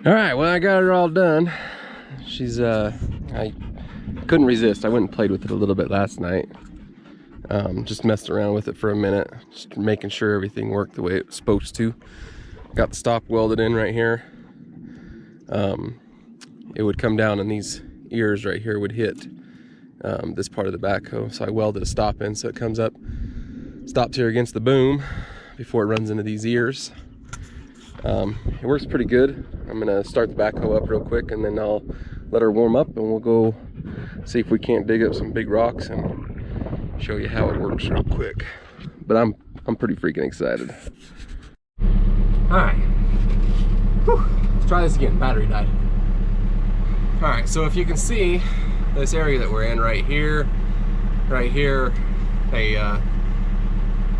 All right, well, I got her all done. She's I couldn't resist. I went and played with it a little bit last night. Just messed around with it for a minute, just making sure everything worked the way it was supposed to. Got the stop welded in right here. It would come down and these ears right here would hit this part of the backhoe. So I welded a stop in so it comes up, stops here against the boom before it runs into these ears. It works pretty good. I'm gonna start the backhoe up real quick and then I'll let her warm up and we'll go see if we can't dig up some big rocks and show you how it works real quick. But I'm pretty freaking excited. Alright. Let's try this again. Battery died. Alright, so if you can see this area that we're in right here, a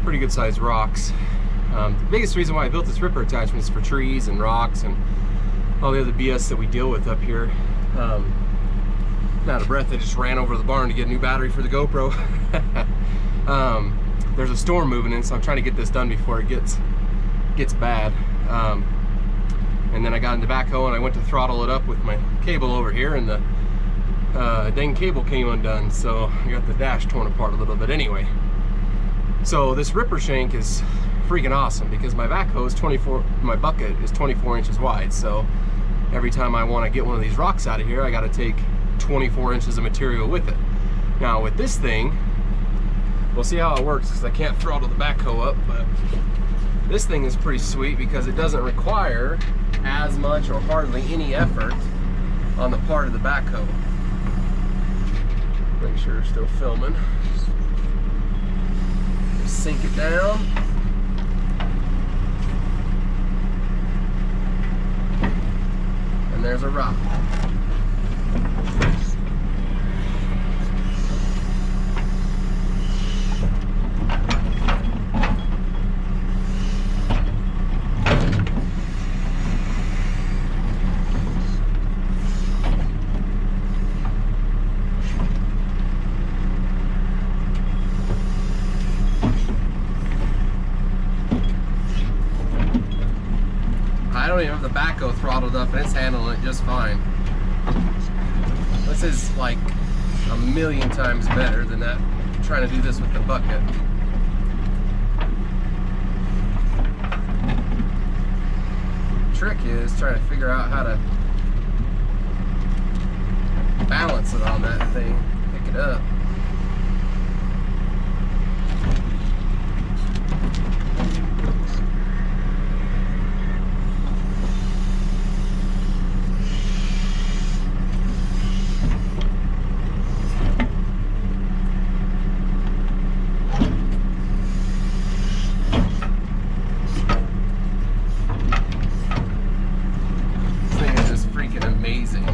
pretty good sized rocks. The biggest reason why I built this ripper attachment is for trees and rocks and all the other BS that we deal with up here. Out of breath, I just ran over to the barn to get a new battery for the GoPro. There's a storm moving in, so I'm trying to get this done before it gets bad. And then I got in the backhoe and I went to throttle it up with my cable over here, and the dang cable came undone, so I got the dash torn apart a little bit anyway. So this ripper shank is freaking awesome because my backhoe is my bucket is 24 inches wide. So every time I want to get one of these rocks out of here, I got to take 24 inches of material with it. Now with this thing, we'll see how it works because I can't throttle the backhoe up, but this thing is pretty sweet because it doesn't require as much or hardly any effort on the part of the backhoe. Make sure we're still filming. Sink it down. And there's a rock. I don't even have the backhoe throttled up and it's handling it just fine. This is like a million times better than that, trying to do this with the bucket. The trick is trying to figure out how to balance it on that thing, pick it up. Amazing.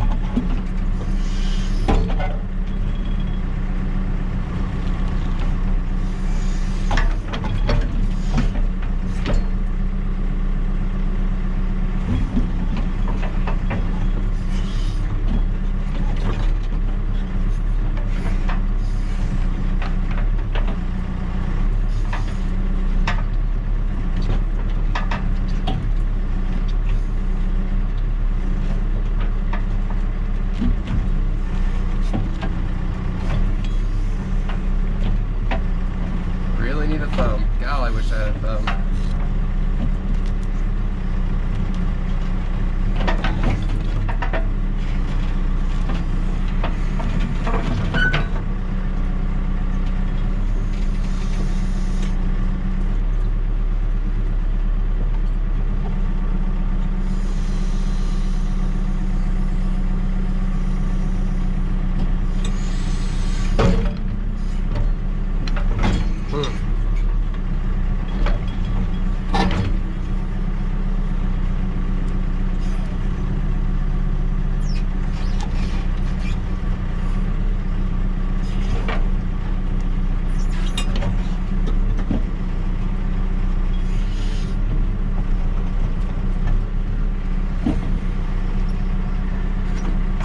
Need a thumb. God, I wish I had a thumb.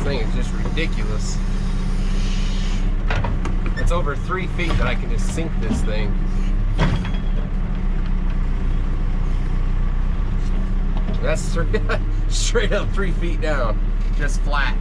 Thing is just ridiculous. It's over 3 feet that I can just sink this thing. That's straight up 3 feet down, just flat.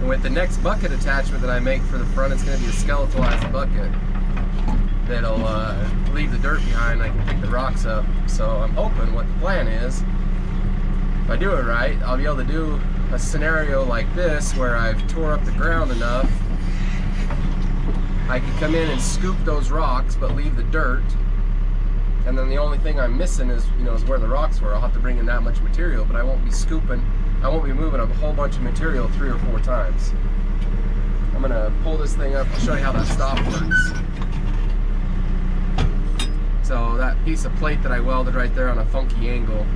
With the next bucket attachment that I make for the front, it's going to be a skeletalized bucket that'll leave the dirt behind. I can pick the rocks up. So I'm hoping what the plan is, if I do it right, I'll be able to do a scenario like this where I've tore up the ground enough. I can come in and scoop those rocks but leave the dirt, and then the only thing I'm missing is, is where the rocks were. I'll have to bring in that much material, but I won't be scooping. I won't be moving a whole bunch of material 3 or 4 times. I'm gonna pull this thing up. I'll show you how that stop works. So that piece of plate that I welded right there on a funky angle,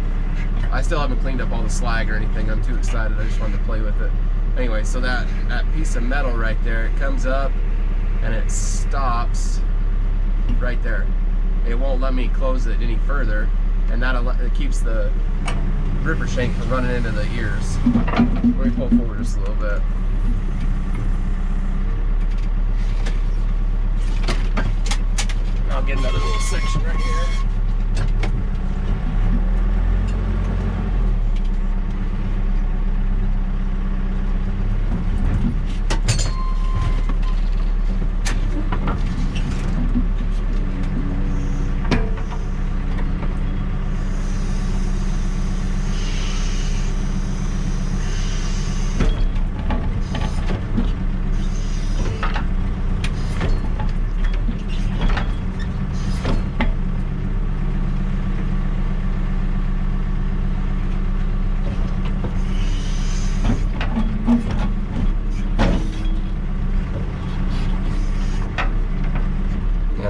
I still haven't cleaned up all the slag or anything. I'm too excited. I just wanted to play with it. Anyway, so that piece of metal right there, it comes up and it stops right there. It won't let me close it any further, and it keeps the ripper shank from running into the ears. Let me pull forward just a little bit. I'll get another little section right here.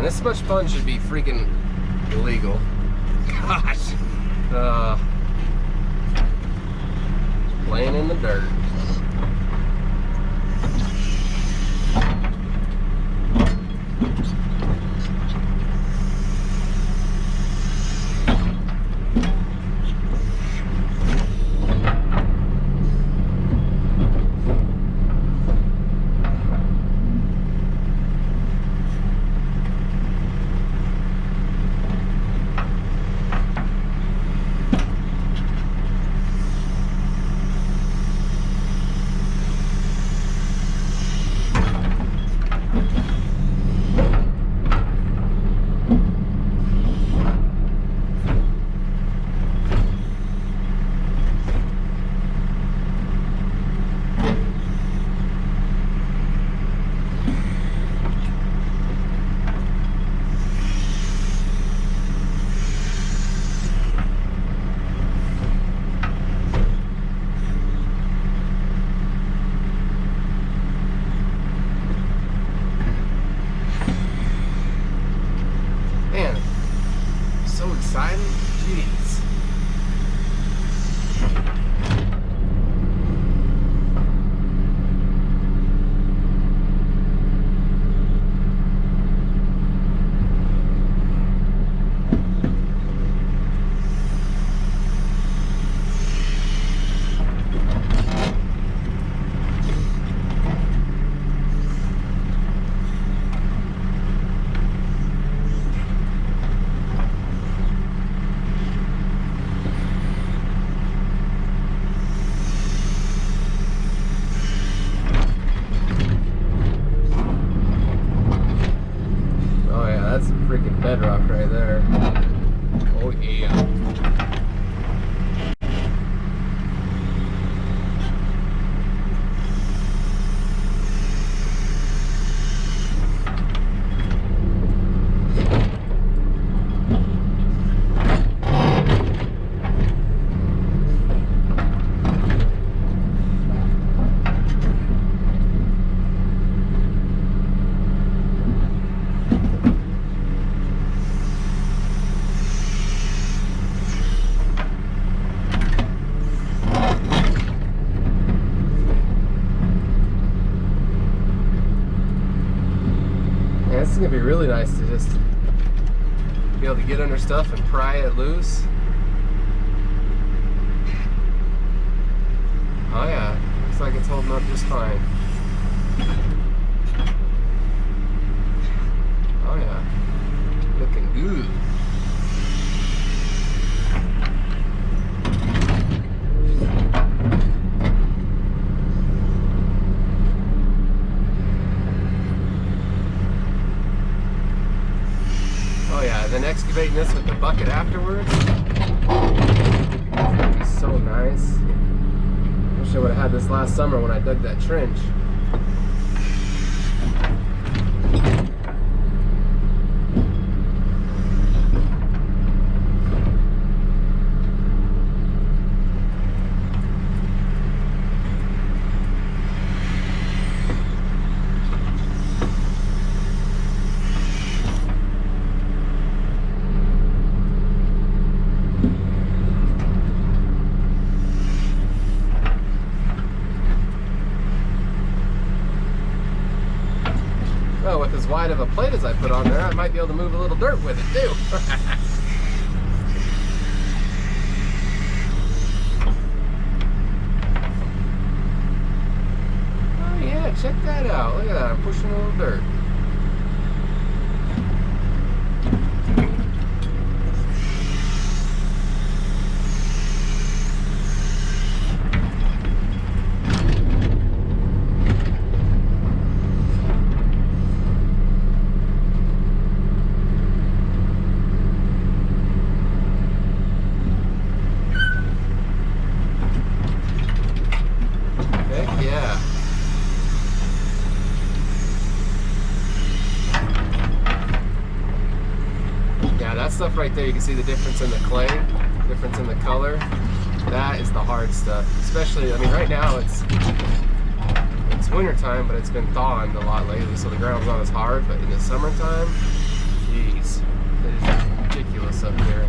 This much fun should be freaking illegal. Gosh. Playing in the dirt. this is gonna be really nice to just be able to get under stuff and pry it loose. Oh yeah, looks like it's holding up just fine. Oh yeah, looking good. Oh yeah, then excavating this with the bucket afterwards. That'd be so nice. Wish I would have had this last summer when I dug that trench. Well, with as wide of a plate as I put on there, I might be able to move a little dirt with it too. Oh yeah, check that out. Look at that, I'm pushing a little dirt. Stuff right there, you can see the difference in the clay, difference in the color. That is the hard stuff. Especially, I mean, right now it's winter time, but it's been thawing a lot lately, so the ground's not as hard. But in the summertime, jeez, it is ridiculous up here.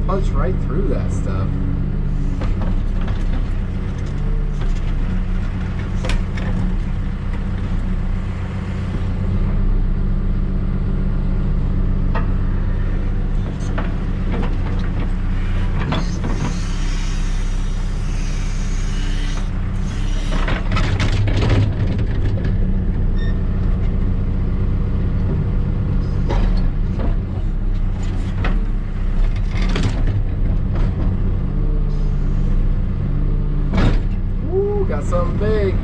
Punch right through that stuff. Got something big.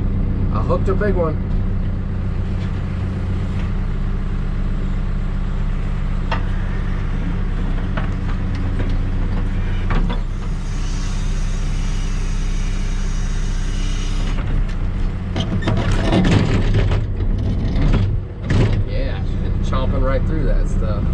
I hooked a big one. Yeah, chomping right through that stuff.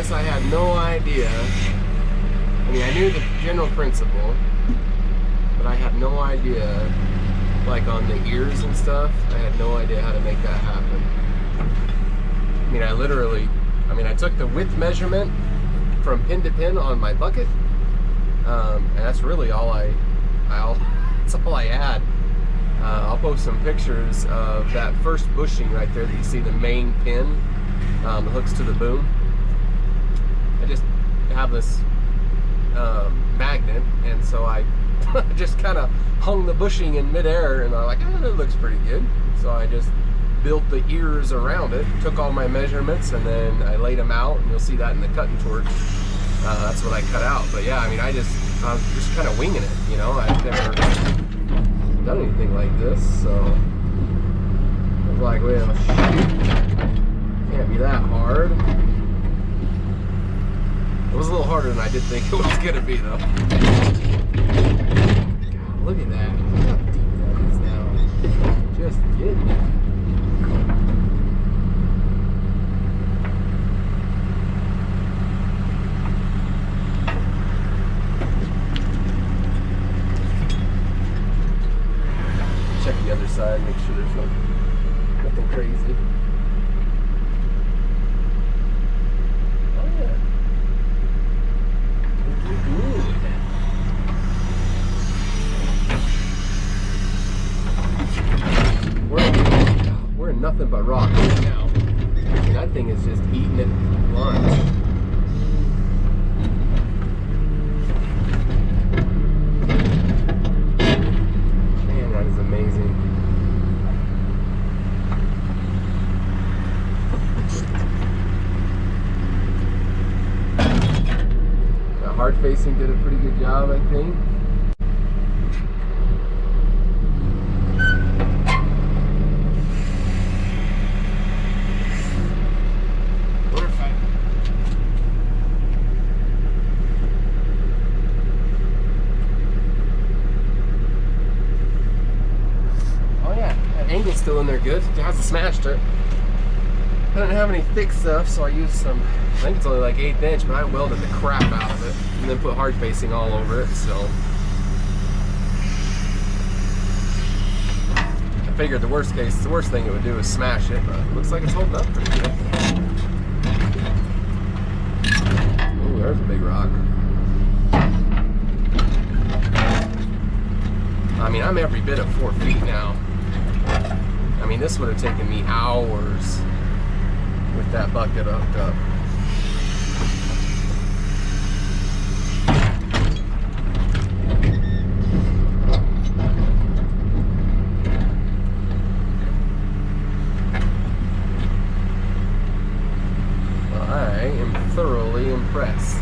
honest, I had no idea. I mean, I knew the general principle, but I had no idea, like on the ears and stuff, I had no idea how to make that happen. I mean, I took the width measurement from pin to pin on my bucket, and that's really all that's all I had. I'll post some pictures of that first bushing right there that you see, the main pin that hooks to the boom. I just have this magnet, and so I just kind of hung the bushing in midair, and I'm like, oh, it looks pretty good. So I just built the ears around it, took all my measurements, and then I laid them out, and you'll see that in the cutting torch. That's what I cut out. But yeah, I mean, I was just kind of winging it, you know. I've never done anything like this, so I was like, well, shoot, can't be that hard. It was a little harder than I did think it was gonna be, though. God, look at that. Look how deep that is now. Just getting it. Check the other side, make sure there's nothing crazy. Oh yeah. Good. We're in nothing but rock right now. And that thing is just eating it lunch. Hard facing did a pretty good job, I think. Oh yeah, that angle's still in there good. It hasn't smashed it. I didn't have any thick stuff, so I used some, I think it's only like 1/8 inch, but I welded the crap out of it and then put hard facing all over it, so. I figured the worst thing it would do is smash it, but it looks like it's holding up pretty good. Ooh, there's a big rock. I mean, I'm every bit of 4 feet now. I mean, this would have taken me hours with that bucket hooked up. I am thoroughly impressed.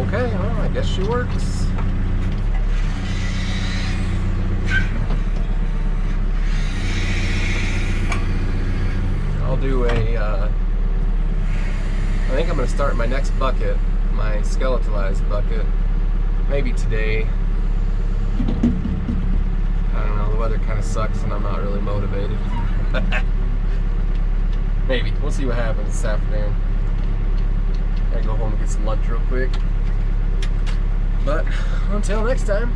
Okay, well, I guess she works. I'll do I think I'm going to start my next bucket, my skeletalized bucket, maybe today. I don't know, the weather kind of sucks and I'm not really motivated. Maybe, we'll see what happens this afternoon. Gotta go home and get some lunch real quick. But until next time.